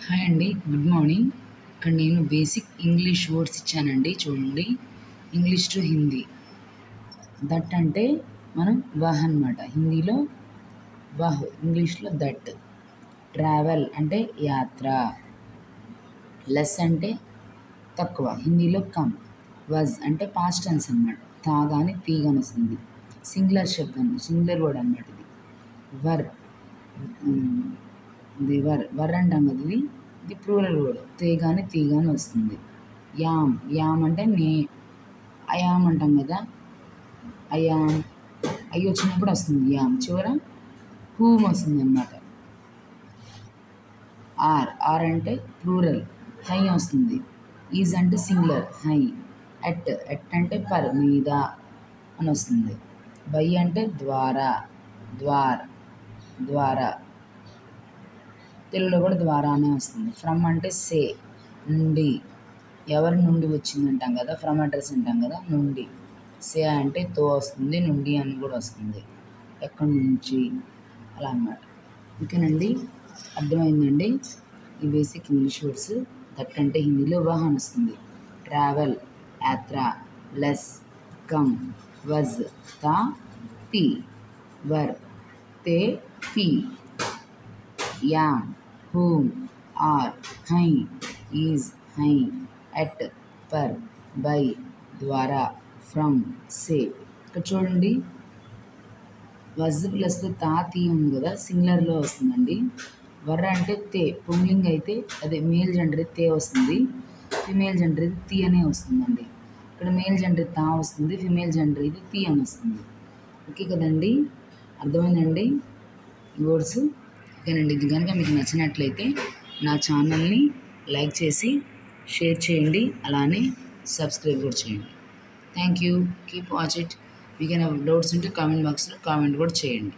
Hi అండి, good morning. ఇక్కడ నేను బేసిక్ ఇంగ్లీష్ వర్డ్స్ ఇచ్చానండి. చూడండి, ఇంగ్లీష్ టు హిందీ. దట్ అంటే మనం వహ్ అనమాట. హిందీలో వహ్, ఇంగ్లీష్లో దట్. ట్రావెల్ అంటే యాత్ర. లెస్ అంటే తక్కువ, హిందీలో కమ్. వజ్ అంటే పాస్ట్ టెన్స్ అనమాట. తాగాని తీగాని వస్తుంది. సింగులర్ శబ్దం, సింగులర్ వర్డ్ అనమాట ఇది. వర్, ఇది వర్ అంటాం కదా, ఇది ప్లూరల్ వర్డ్. తేగాని తీగాని వస్తుంది. యామ్, యామ్ అంటే అయామ్ అంటాం కదా, అయామ్ అయ్యి వచ్చినప్పుడు వస్తుంది యామ్. చివర హూమ్ వస్తుంది అనమాట. ఆర్ అంటే ప్లూరల్, హై వస్తుంది. ఈజ్ అంటే సింగులర్, హై. ఎట్ అంటే పర్, మీద అని వస్తుంది. బై అంటే ద్వారా, ద్వారా. తెలుగులో కూడా ద్వారా అనే వస్తుంది. ఫ్రమ్ అంటే సే, నుండి. ఎవరి నుండి వచ్చింది అంటాం కదా, ఫ్రమ్ అడ్రస్ అంటాం కదా, నుండి. సే అంటే తో వస్తుంది, నుండి అని కూడా వస్తుంది. ఎక్కడి నుంచి, అలా అన్నమాట. ఓకేనండి, అర్థమైందండి ఈ బేసిక్ ఇంగ్లీష్ వర్డ్స్. దట్ అంటే హిందీలో వహ్ అని వస్తుంది. ట్రావెల్ యాత్ర. Less come. వజ్ తా తి. వర్ తే తి. Yam whom, are, high, is, high. At, per, by, ద్వారా, ఫ్రమ్, సే. ఇక్కడ చూడండి, వజ్ ప్లస్లో తా తీ ఉంది కదా, సింగులర్లో వస్తుందండి. వర్ అంటే తే, పుంలింగ్ అయితే అదే మేల్ జెండర్ తే వస్తుంది, ఫిమేల్ జెండర్ ఇది తీ అనే వస్తుందండి. ఇక్కడ మేల్ జెండర్ తా వస్తుంది, ఫిమేల్ జెండర్ ఇది తీ అని వస్తుంది. ఓకే కదండి, అర్థమైందండి ఈ వర్డ్స్. ఓకేనండి, ఇది కనుక మీకు నచ్చినట్లయితే నా ఛానల్ని లైక్ చేసి షేర్ చేయండి, అలానే సబ్స్క్రైబ్ కూడా చేయండి. Thank you, keep watch it. మీకు ఏమైనా డౌట్స్ ఉంటే కామెంట్ బాక్స్లో కామెంట్ కూడా చేయండి.